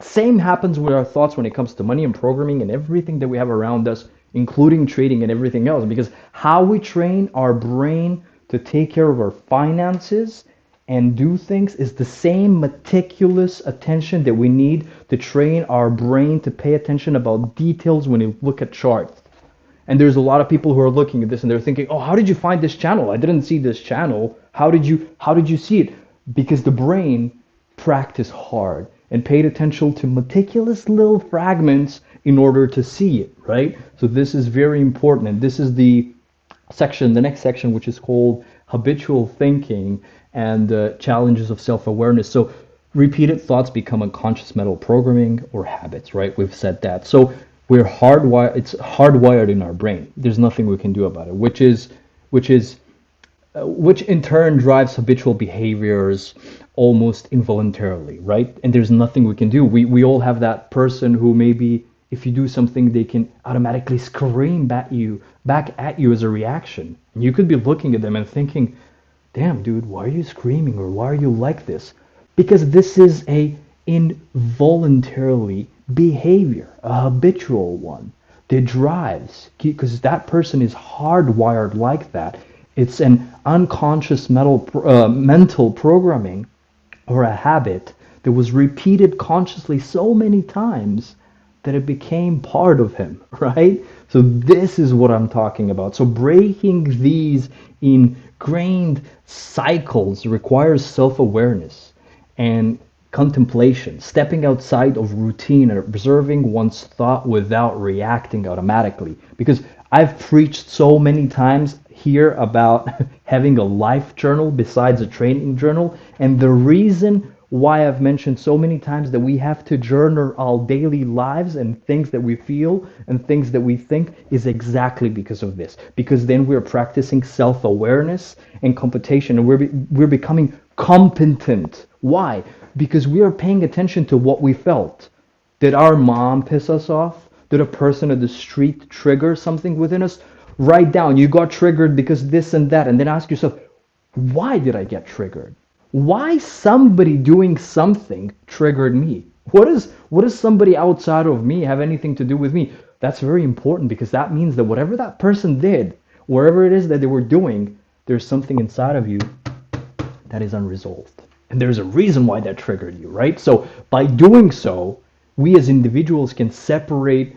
Same happens with our thoughts when it comes to money and programming and everything that we have around us, including trading and everything else. Because how we train our brain to take care of our finances and do things is the same meticulous attention that we need to train our brain to pay attention about details when you look at charts. And there's a lot of people who are looking at this and they're thinking, "Oh, how did you find this channel? I didn't see this channel. How did you see it?" Because the brain practiced hard and paid attention to meticulous little fragments in order to see it, right? So this is very important. And this is the next section, which is called habitual thinking and challenges of self-awareness. So repeated thoughts become unconscious mental programming or habits, right? We've said that. So we're hardwired. It's hardwired in our brain. There's nothing we can do about it, which in turn drives habitual behaviors almost involuntarily, right? And there's nothing we can do. We all have that person who maybe if you do something, they can automatically scream back at you as a reaction. And you could be looking at them and thinking, "Damn, dude, why are you screaming or why are you like this?" Because this is a involuntarily behavior, a habitual one that drives, because that person is hardwired like that. It's an unconscious mental programming or a habit that was repeated consciously so many times that it became part of him, right? So this is what I'm talking about. So breaking these ingrained cycles requires self-awareness and contemplation, stepping outside of routine and observing one's thought without reacting automatically. Because I've preached so many times here about having a life journal besides a training journal, and the reason why I've mentioned so many times that we have to journal our daily lives and things that we feel and things that we think is exactly because of this. Because then we're practicing self-awareness and computation, and we're becoming competent. Why? Because we are paying attention to what we felt. Did our mom piss us off? Did a person at the street trigger something within us? Write down, you got triggered because this and that, and then ask yourself, why did I get triggered? Why somebody doing something triggered me? What does somebody outside of me have anything to do with me? That's very important because that means that whatever that person did, wherever it is that they were doing, there's something inside of you that is unresolved. And there's a reason why that triggered you, right? So by doing so, we as individuals can separate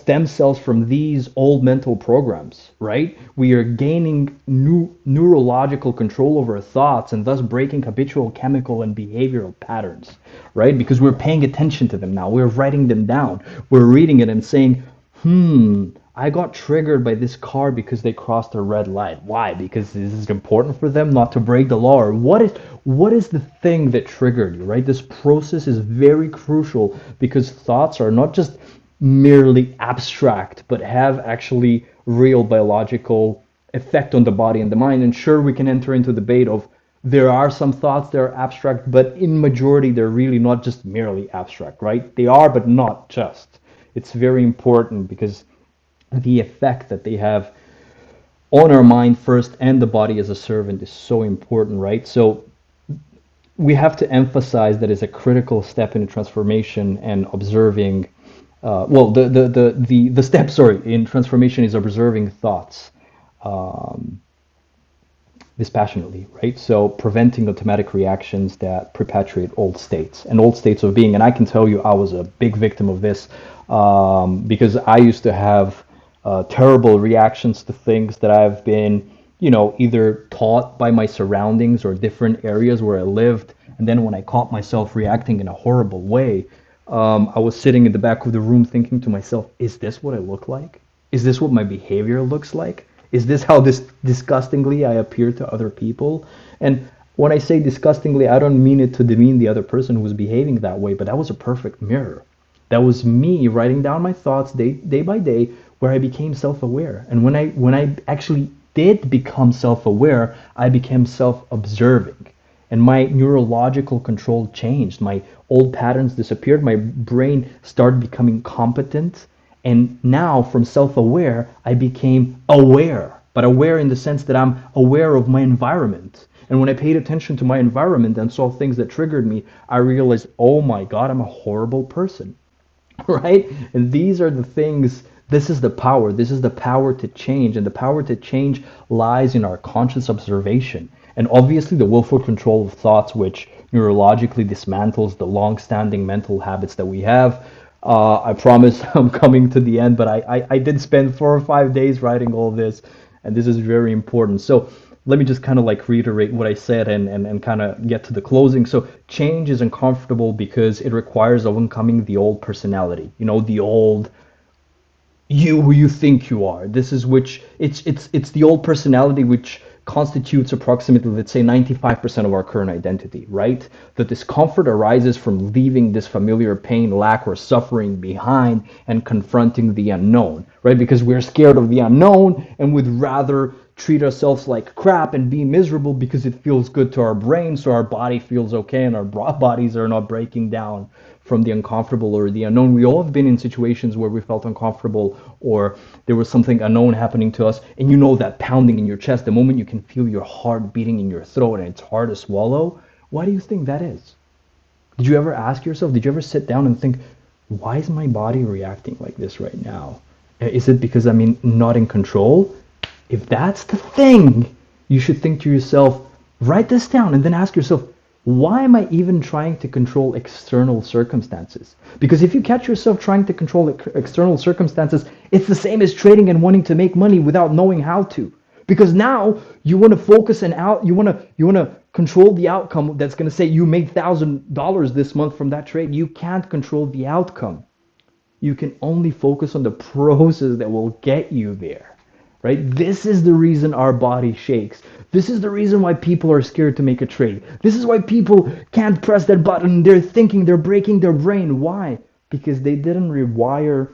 themselves from these old mental programs, right? We are gaining new neurological control over our thoughts and thus breaking habitual chemical and behavioral patterns, right? Because we're paying attention to them now. We're writing them down. We're reading it and saying, I got triggered by this car because they crossed a red light. Why? Because this is important for them not to break the law? Or what is the thing that triggered you, right? This process is very crucial because thoughts are not just merely abstract, but have actually real biological effect on the body and the mind. And sure, we can enter into debate of there are some thoughts that are abstract, but in majority, they're really not just merely abstract, right? They are, but not just. It's very important because the effect that they have on our mind first and the body as a servant is so important, right? So we have to emphasize that as a critical step in transformation and observing the step, in transformation is observing thoughts dispassionately, right? So preventing automatic reactions that perpetuate old states and old states of being. And I can tell you I was a big victim of this because I used to have terrible reactions to things that I've been, either taught by my surroundings or different areas where I lived. And then when I caught myself reacting in a horrible way, I was sitting in the back of the room thinking to myself, is this what I look like? Is this what my behavior looks like? Is this how this disgustingly I appear to other people? And when I say disgustingly, I don't mean it to demean the other person who was behaving that way, but that was a perfect mirror. That was me writing down my thoughts day by day, where I became self-aware. And when I actually did become self-aware, I became self-observing. And my neurological control changed. My old patterns disappeared. My brain started becoming competent. And now, from self aware, I became aware, but aware in the sense that I'm aware of my environment. And when I paid attention to my environment and saw things that triggered me, I realized, oh my God, I'm a horrible person. Right? And these are the things, this is the power. This is the power to change. And the power to change lies in our conscious observation. And obviously, the willful control of thoughts, which neurologically dismantles the long standing mental habits that we have. I promise I'm coming to the end, but I did spend 4 or 5 days writing all this, and this is very important. So, let me just kind of like reiterate what I said and kind of get to the closing. So change is uncomfortable because it requires overcoming the old personality, the old you who you think you are. This is which it's the old personality which constitutes approximately, let's say, 95% of our current identity, right? The discomfort arises from leaving this familiar pain, lack, or suffering behind and confronting the unknown, right? Because we're scared of the unknown and would rather treat ourselves like crap and be miserable because it feels good to our brain, so our body feels okay and our bodies are not breaking down from the uncomfortable or the unknown. We all have been in situations where we felt uncomfortable or there was something unknown happening to us, and that pounding in your chest, the moment you can feel your heart beating in your throat and it's hard to swallow. Why do you think that is? Did you ever ask yourself, did you ever sit down and think, why is my body reacting like this right now? Is it because I'm not in control? If that's the thing, you should think to yourself, write this down and then ask yourself, why am I even trying to control external circumstances? Because if you catch yourself trying to control external circumstances, it's the same as trading and wanting to make money without knowing how to. Because now you want to focus and out, you want to control the outcome that's going to say you made $1,000 this month from that trade. You can't control the outcome. You can only focus on the process that will get you there. Right? This is the reason our body shakes. This is the reason why people are scared to make a trade. This is why people can't press that button. They're thinking, they're breaking their brain. Why? Because they didn't rewire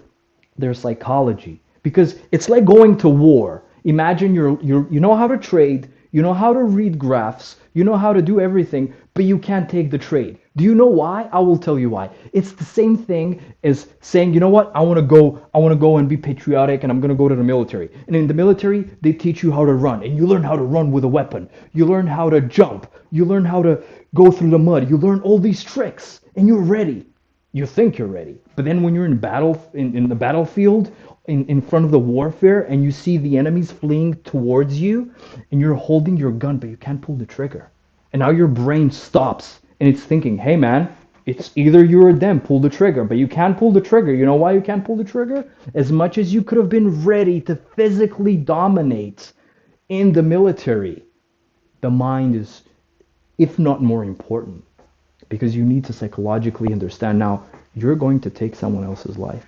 their psychology. Because it's like going to war. Imagine you know how to trade, you know how to read graphs, you know how to do everything, but you can't take the trade. Do you know why? I will tell you why. It's the same thing as saying, you know what, I want to go and be patriotic and I'm going to go to the military. And in the military, they teach you how to run, and you learn how to run with a weapon. You learn how to jump. You learn how to go through the mud. You learn all these tricks and you're ready. You think you're ready. But then when you're in the battlefield, in front of the warfare, and you see the enemies fleeing towards you, and you're holding your gun, but you can't pull the trigger. And now your brain stops, and it's thinking, hey man, it's either you or them, pull the trigger. But you can't pull the trigger. You know why you can't pull the trigger? As much as you could have been ready to physically dominate in the military, the mind is, if not more important, because you need to psychologically understand now you're going to take someone else's life.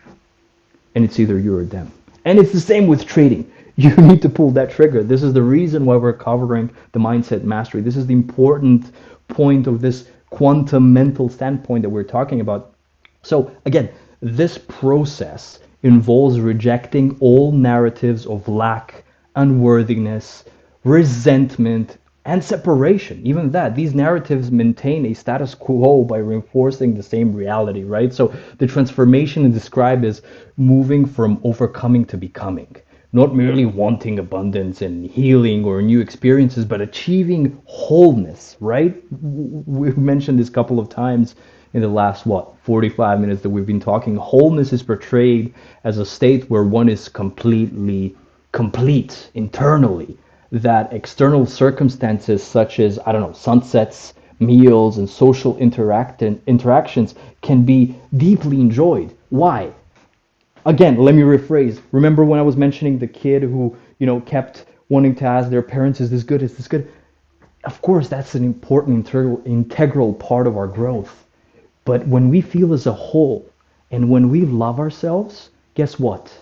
And it's either you or them. And it's the same with trading. You need to pull that trigger. This is the reason why we're covering the mindset mastery. This is the important point of this quantum mental standpoint that we're talking about. So again, this process involves rejecting all narratives of lack, unworthiness, resentment, and separation. Even that, these narratives maintain a status quo by reinforcing the same reality, right? So the transformation is described as moving from overcoming to becoming, not merely wanting abundance and healing or new experiences, but achieving wholeness, right? We've mentioned this a couple of times in the last 45 minutes that we've been talking. Wholeness is portrayed as a state where one is completely complete internally, that external circumstances such as, I don't know, sunsets, meals, and social interactions can be deeply enjoyed. Why? Again, let me rephrase. Remember when I was mentioning the kid who, kept wanting to ask their parents, is this good? Is this good? Of course, that's an important integral part of our growth. But when we feel as a whole and when we love ourselves, guess what?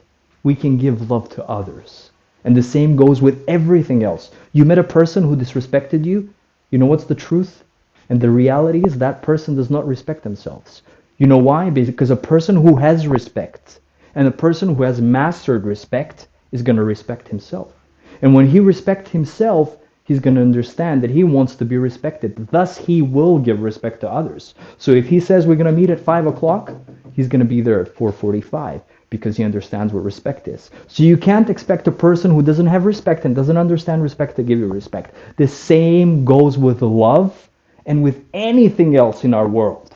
We can give love to others. And the same goes with everything else. You met a person who disrespected you. You know what's the truth? And the reality is that person does not respect themselves. You know why? Because a person who has respect and a person who has mastered respect is going to respect himself. And when he respects himself, he's going to understand that he wants to be respected. Thus, he will give respect to others. So if he says we're going to meet at 5 o'clock, he's going to be there at 4:45 because he understands what respect is. So you can't expect a person who doesn't have respect and doesn't understand respect to give you respect. The same goes with love and with anything else in our world,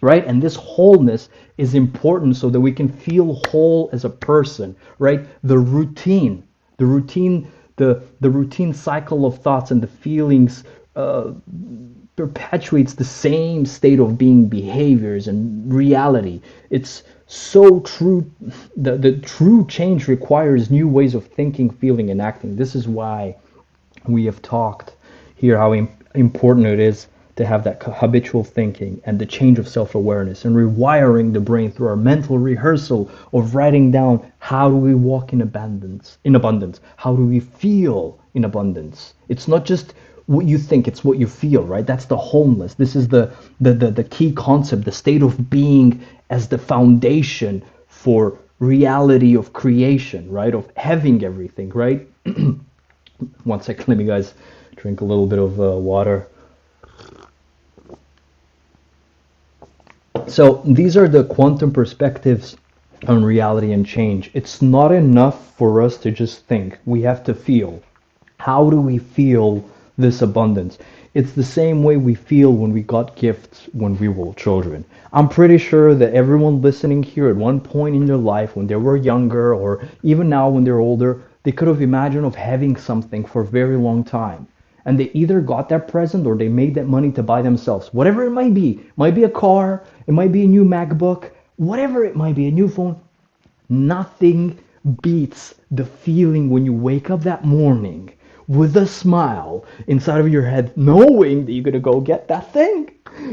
right? And this wholeness is important so that we can feel whole as a person, right? The routine, the routine cycle of thoughts and the feelings perpetuates the same state of being behaviors and reality. It's so true. The true change requires new ways of thinking, feeling, and acting. This is why we have talked here how important it is to have that habitual thinking and the change of self-awareness and rewiring the brain through our mental rehearsal of writing down how do we walk in abundance, how do we feel in abundance. It's not just what you think, it's what you feel, right? That's the wholeness. This is the key concept, the state of being as the foundation for reality of creation, right? Of having everything, right? One second, let me guys drink a little bit of water. So these are the quantum perspectives on reality and change. It's not enough for us to just think. We have to feel. How do we feel this abundance? It's the same way we feel when we got gifts when we were children. I'm pretty sure that everyone listening here at one point in their life when they were younger or even now when they're older, they could have imagined of having something for a very long time. And they either got that present or they made that money to buy themselves. Whatever it might be. It might be a car, it might be a new MacBook, whatever it might be, a new phone. Nothing beats the feeling when you wake up that morning with a smile inside of your head, knowing that you're gonna go get that thing.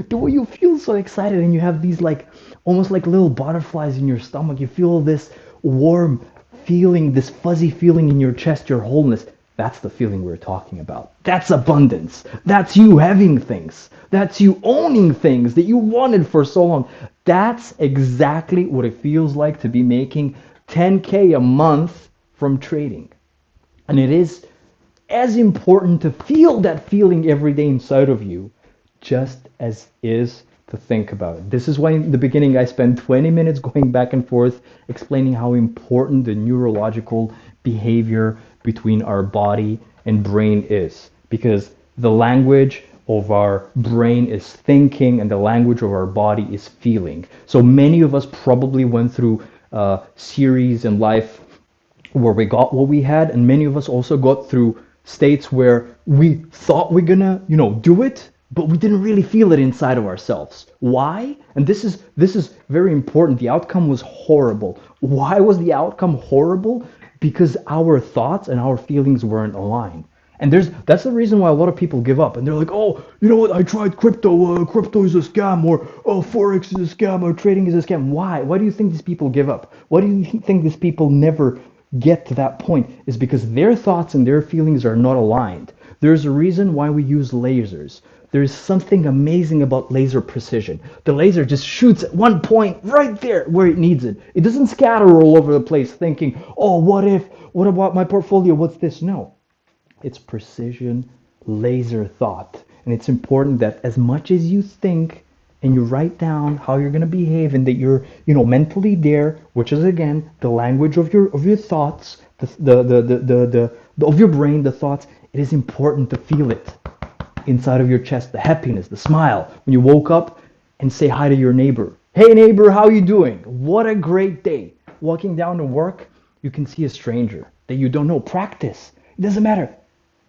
The way you feel so excited and you have these like almost like little butterflies in your stomach. You feel this warm feeling, this fuzzy feeling in your chest, your wholeness. That's the feeling we're talking about. That's abundance. That's you having things. That's you owning things that you wanted for so long. That's exactly what it feels like to be making 10K a month from trading. And it is as important to feel that feeling every day inside of you, just as is to think about it. This is why in the beginning I spent 20 minutes going back and forth explaining how important the neurological behavior between our body and brain is, because the language of our brain is thinking and the language of our body is feeling. So many of us probably went through a series in life where we got what we had, and many of us also got through states where we thought we're gonna, do it, but we didn't really feel it inside of ourselves. Why? And this is very important. The outcome was horrible. Why was the outcome horrible? Because our thoughts and our feelings weren't aligned. And that's the reason why a lot of people give up. And they're like, oh, you know what? I tried crypto. Crypto is a scam. Or, oh, Forex is a scam. Or trading is a scam. Why? Why do you think these people give up? Why do you think these people never get to that point? Is because their thoughts and their feelings are not aligned. There's a reason why we use lasers. There's something amazing about laser precision. The laser just shoots at one point right there where it needs it. It doesn't scatter all over the place thinking, oh, what if? What about my portfolio? What's this? No. It's precision, laser thought. And it's important that as much as you think and you write down how you're going to behave and that you're, mentally there, which is again the language of your thoughts, of your brain, the thoughts, it is important to feel it inside of your chest, the happiness, the smile when you woke up, and say hi to your neighbor. Hey neighbor, how you doing? What a great day. Walking down to work, you can see a stranger that you don't know. Practice. It doesn't matter.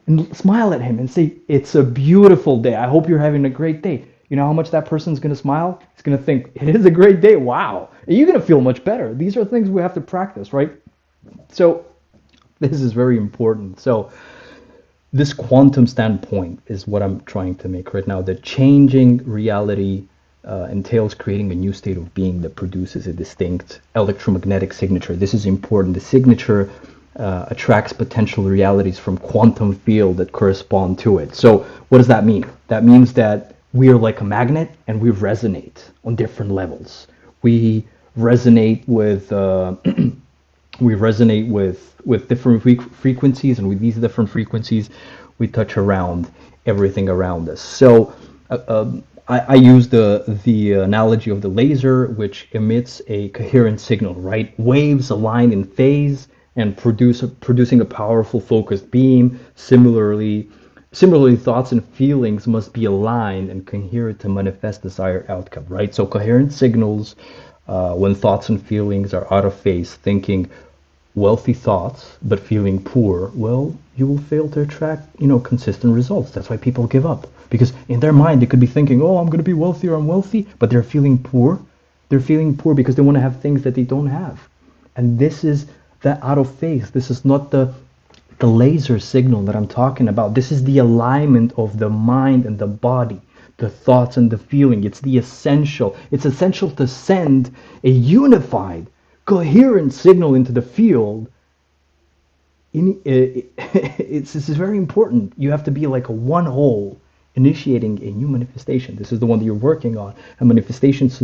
And smile at him and say, it's a beautiful day. I hope you're having a great day. You know how much that person's going to smile? He's going to think, it is a great day. Wow. And you're going to feel much better. These are things we have to practice, right? So this is very important. So this quantum standpoint is what I'm trying to make right now. That changing reality entails creating a new state of being that produces a distinct electromagnetic signature. This is important. The signature attracts potential realities from quantum field that correspond to it. So what does that mean? That means that we are like a magnet and we resonate on different levels. We resonate with with different frequencies, and with these different frequencies, we touch around everything around us. So I use the analogy of the laser, which emits a coherent signal, right? Waves align in phase and producing a powerful focused beam. Similarly, thoughts and feelings must be aligned and coherent to manifest desired outcome, right? So coherent signals, when thoughts and feelings are out of phase, thinking wealthy thoughts but feeling poor, well, you will fail to attract, consistent results. That's why people give up, because in their mind they could be thinking, oh, I'm going to be wealthy or I'm wealthy, but they're feeling poor. They're feeling poor because they want to have things that they don't have. And this is that out of phase. This is not the laser signal that I'm talking about. This is the alignment of the mind and the body, the thoughts and the feeling. It's the essential. It's essential to send a unified, coherent signal into the field. It's very important. You have to be like a one whole, initiating a new manifestation. This is the one that you're working on. And manifestations,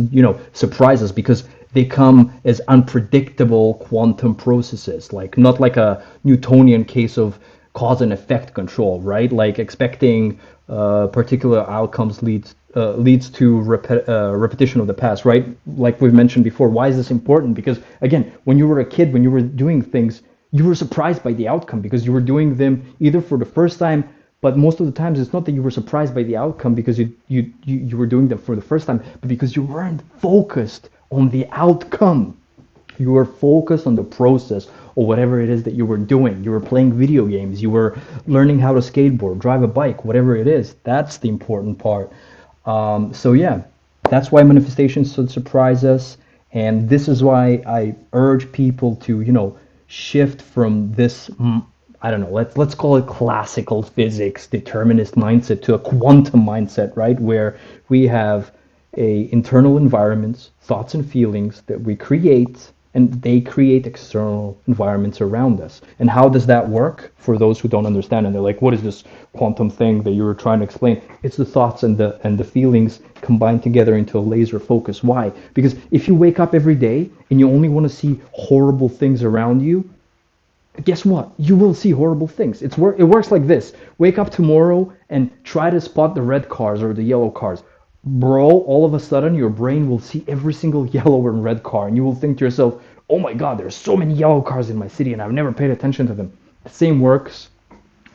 surprise us because they come as unpredictable quantum processes, like not like a Newtonian case of cause and effect control, right? Like expecting particular outcomes leads to repetition of the past, right? Like we've mentioned before. Why is this important? Because again, when you were a kid, when you were doing things, you were surprised by the outcome because you were doing them either for the first time, but most of the times it's not that you were surprised by the outcome because you were doing them for the first time, but because you weren't focused on the outcome. You were focused on the process or whatever it is that you were doing. You were playing video games. You were learning how to skateboard, drive a bike, whatever it is. That's the important part. So yeah, that's why manifestations should surprise us. And this is why I urge people to, shift from this, I don't know, let's call it classical physics, determinist mindset to a quantum mindset, right? Where we have internal environments, thoughts and feelings that we create, and they create external environments around us. And how does that work? For those who don't understand, and they're like, what is this quantum thing that you were trying to explain? It's the thoughts and the feelings combined together into a laser focus. Why? Because if you wake up every day and you only want to see horrible things around you, guess what? You will see horrible things. It works like this. Wake up tomorrow and try to spot the red cars or the yellow cars. Bro, all of a sudden your brain will see every single yellow and red car, and you will think to yourself, oh my god, there's so many yellow cars in my city and I've never paid attention to them. The same works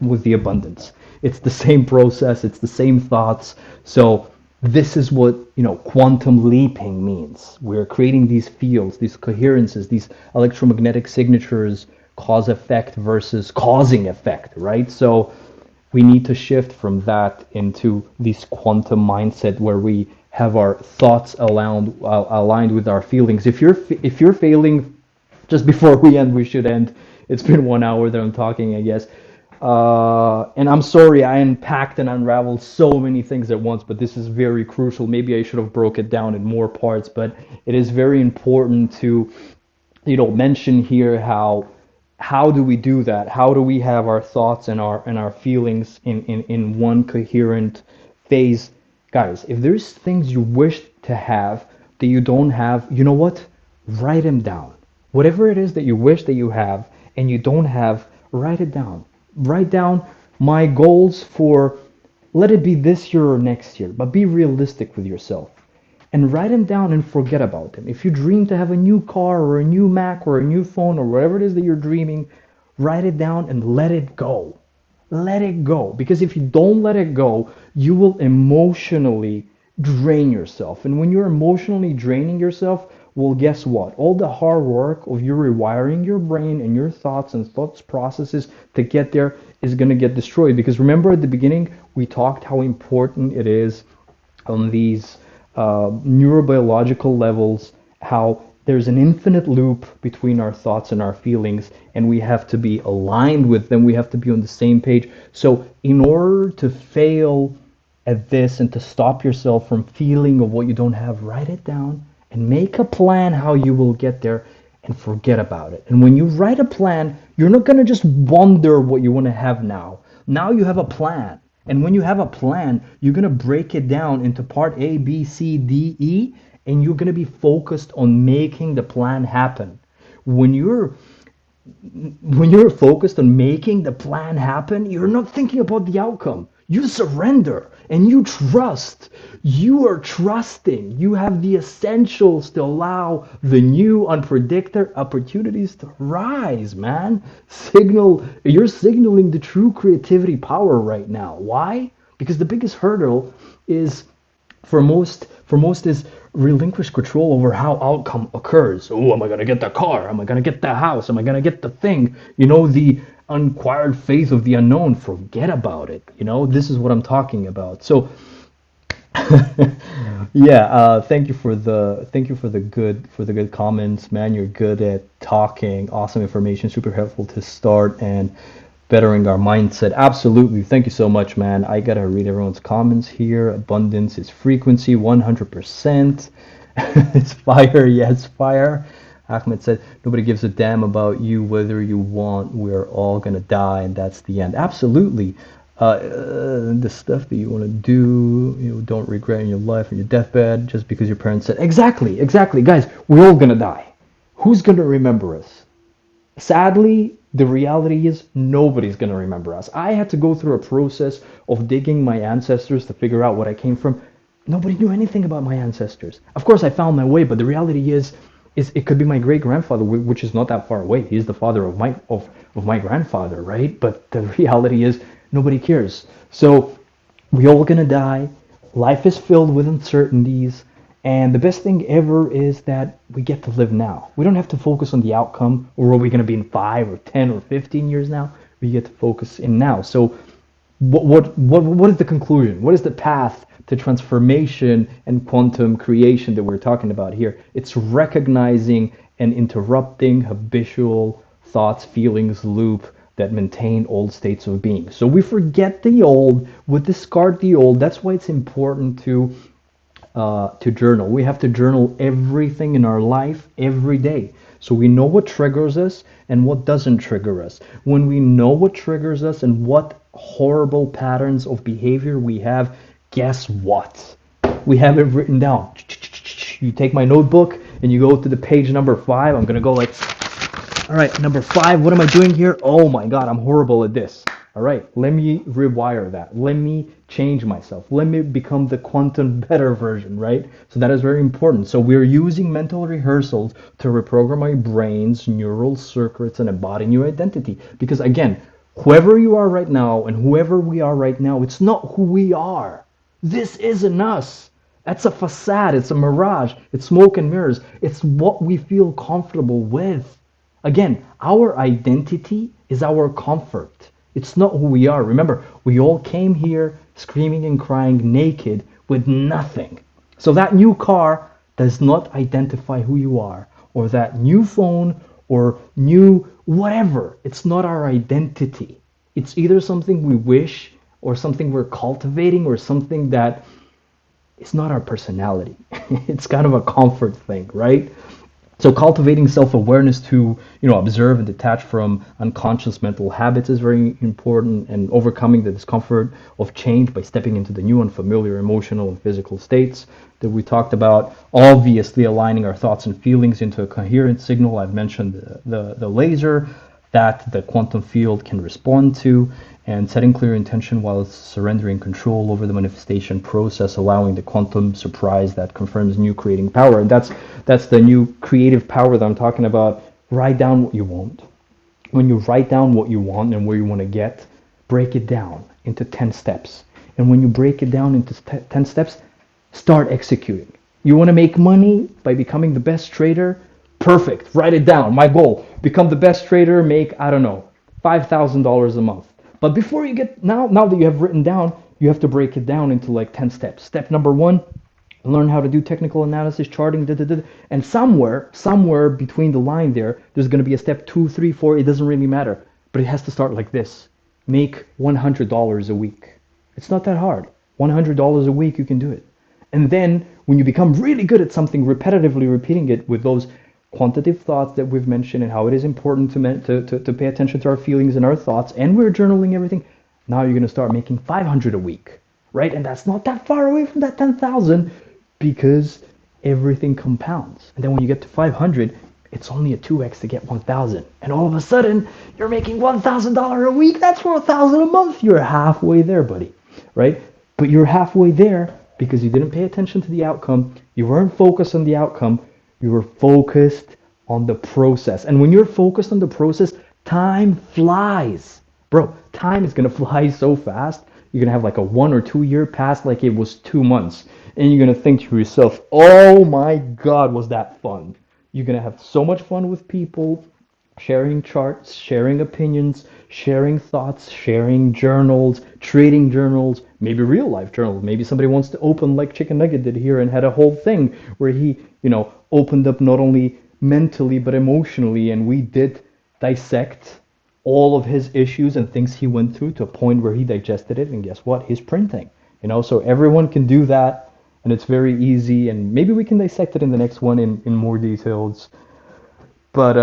with the abundance. It's the same process, it's the same thoughts. So this is what, quantum leaping means. We're creating these fields, these coherences, these electromagnetic signatures, cause effect versus causing effect, right? So we need to shift from that into this quantum mindset where we have our thoughts aligned with our feelings. If you're failing, just before we end, we should end. It's been 1 hour that I'm talking, I guess. And I'm sorry, I unpacked and unraveled so many things at once, but this is very crucial. Maybe I should have broke it down in more parts, but it is very important to, mention here how do we do that? How do we have our thoughts and our feelings in one coherent phase? Guys, if there's things you wish to have that you don't have, you know what? Write them down. Whatever it is that you wish that you have and you don't have, write it down. Write down my goals for, let it be this year or next year, but be realistic with yourself. And write them down and forget about them. If you dream to have a new car or a new Mac or a new phone or whatever it is that you're dreaming, write it down and let it go. Let it go. Because if you don't let it go, you will emotionally drain yourself. And when you're emotionally draining yourself, well, guess what? All the hard work of you rewiring your brain and your thoughts and thoughts processes to get there is going to get destroyed. Because remember at the beginning, we talked how important it is on these neurobiological levels, how there's an infinite loop between our thoughts and our feelings, and we have to be aligned with them. We have to be on the same page. So in order to fail at this and to stop yourself from feeling of what you don't have, write it down and make a plan how you will get there. and forget about it. And when you write a plan, you're not going to just wonder what you want to have now. Now you have a plan. And when you have a plan, you're going to break it down into part A, B, C, D, E, and you're going to be focused on making the plan happen. When you're when you're focused on making the plan happen, you're not thinking about the outcome. You surrender and you trust. You are trusting. You have the essentials to allow the new unpredicted opportunities to rise, man. You're signaling the true creativity power right now. Why? Because the biggest hurdle is for most is relinquish control over how outcome occurs. Oh, am I gonna get the car? Am I gonna get the house? Am I gonna get the thing? The unquired faith of the unknown. Forget about it. This is what I'm talking about. So yeah, thank you for the good comments, man. You're good at talking. Awesome information, super helpful to start and bettering our mindset. Absolutely. Thank you so much, man. I gotta read everyone's comments here. Abundance is frequency, 100%. It's fire. Yes, fire. Ahmed said, nobody gives a damn about you, whether you want. We're all gonna die, and that's the end. Absolutely. The stuff that you want to do, don't regret in your life and your deathbed just because your parents said. Exactly, exactly. Guys, we're all gonna die. Who's gonna remember us? Sadly, the reality is nobody's going to remember us. I had to go through a process of digging my ancestors to figure out what I came from. Nobody knew anything about my ancestors. Of course, I found my way, but the reality is it could be my great grandfather, which is not that far away. He's the father of my grandfather, right? But the reality is nobody cares. So we all gonna die. Life is filled with uncertainties. And the best thing ever is that we get to live now. We don't have to focus on the outcome or are we going to be in 5 or 10 or 15 years now. We get to focus in now. So what is the conclusion? What is the path to transformation and quantum creation that we're talking about here? It's recognizing and interrupting habitual thoughts, feelings, loop that maintain old states of being. So we forget the old, we discard the old. That's why it's important to journal. We have to journal everything in our life every day. So we know what triggers us and what doesn't trigger us. When we know what triggers us and what horrible patterns of behavior we have, guess what? We have it written down. You take my notebook and you go to the page number 5. I'm going to go like, all right, number 5, what am I doing here? Oh my God, I'm horrible at this. All right, let me rewire that. Let me change myself. Let me become the quantum better version, right? So that is very important. So we're using mental rehearsals to reprogram our brains, neural circuits, and embody new identity. Because again, whoever you are right now and whoever we are right now, it's not who we are. This isn't us. That's a facade. It's a mirage. It's smoke and mirrors. It's what we feel comfortable with. Again, our identity is our comfort. It's not who we are. Remember, we all came here screaming and crying naked with nothing. So that new car does not identify who you are, or that new phone or new whatever. It's not our identity. It's either something we wish or something we're cultivating or something that is not our personality. It's kind of a comfort thing, right? So cultivating self-awareness to, observe and detach from unconscious mental habits is very important, and overcoming the discomfort of change by stepping into the new unfamiliar emotional and physical states that we talked about. Obviously aligning our thoughts and feelings into a coherent signal. I've mentioned the laser that the quantum field can respond to, and setting clear intention while surrendering control over the manifestation process, allowing the quantum surprise that confirms new creating power. And that's the new creative power that I'm talking about. Write down what you want. When you write down what you want and where you want to get, break it down into 10 steps. And when you break it down into 10 steps, start executing. You want to make money by becoming the best trader? Perfect. Write it down. My goal, become the best trader, make, I don't know, $5,000 a month. But before you get, now that you have written down, you have to break it down into like 10 steps. Step number 1, learn how to do technical analysis, charting, and somewhere between the line there's going to be a step 2, 3, 4. It doesn't really matter, but it has to start like this. Make $100 a week. It's not that hard. $100 a week, you can do it. And then when you become really good at something, repetitively repeating it with those quantitative thoughts that we've mentioned and how it is important to pay attention to our feelings and our thoughts, and we're journaling everything. Now you're going to start making 500 a week, right? And that's not that far away from that 10,000 because everything compounds. And then when you get to 500, it's only a 2x to get 1,000. And all of a sudden, you're making $1,000 a week. That's 4,000 a month. You're halfway there, buddy, right? But you're halfway there because you didn't pay attention to the outcome. You weren't focused on the outcome. You were focused on the process. And when you're focused on the process, time flies. Bro, time is going to fly so fast. You're going to have like a 1 or 2 year pass like it was 2 months. And you're going to think to yourself, oh my God, was that fun? You're going to have so much fun with people, sharing charts, sharing opinions, sharing thoughts, sharing journals, trading journals, maybe real life journals. Maybe somebody wants to open like Chicken Nugget did here and had a whole thing where he, opened up not only mentally but emotionally, and we did dissect all of his issues and things he went through to a point where he digested it, and guess what? He's printing. So everyone can do that, and it's very easy, and maybe we can dissect it in the next one in more details. But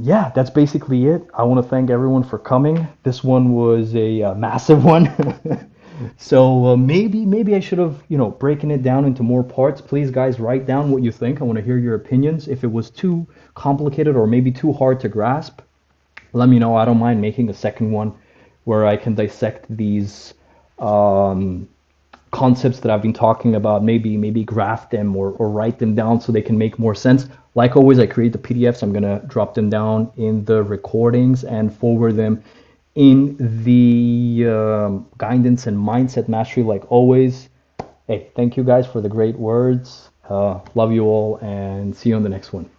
yeah, that's basically it. I want to thank everyone for coming. This one was a massive one. So maybe I should have breaking it down into more parts. Please, guys, write down what you think. I want to hear your opinions. If it was too complicated or maybe too hard to grasp, let me know. I don't mind making a second one where I can dissect these concepts that I've been talking about, maybe graph them or write them down so they can make more sense. Like always, I create the PDFs. I'm going to drop them down in the recordings and forward them in the guidance and mindset mastery, like always. Hey, thank you guys for the great words. Love you all, and see you on the next one.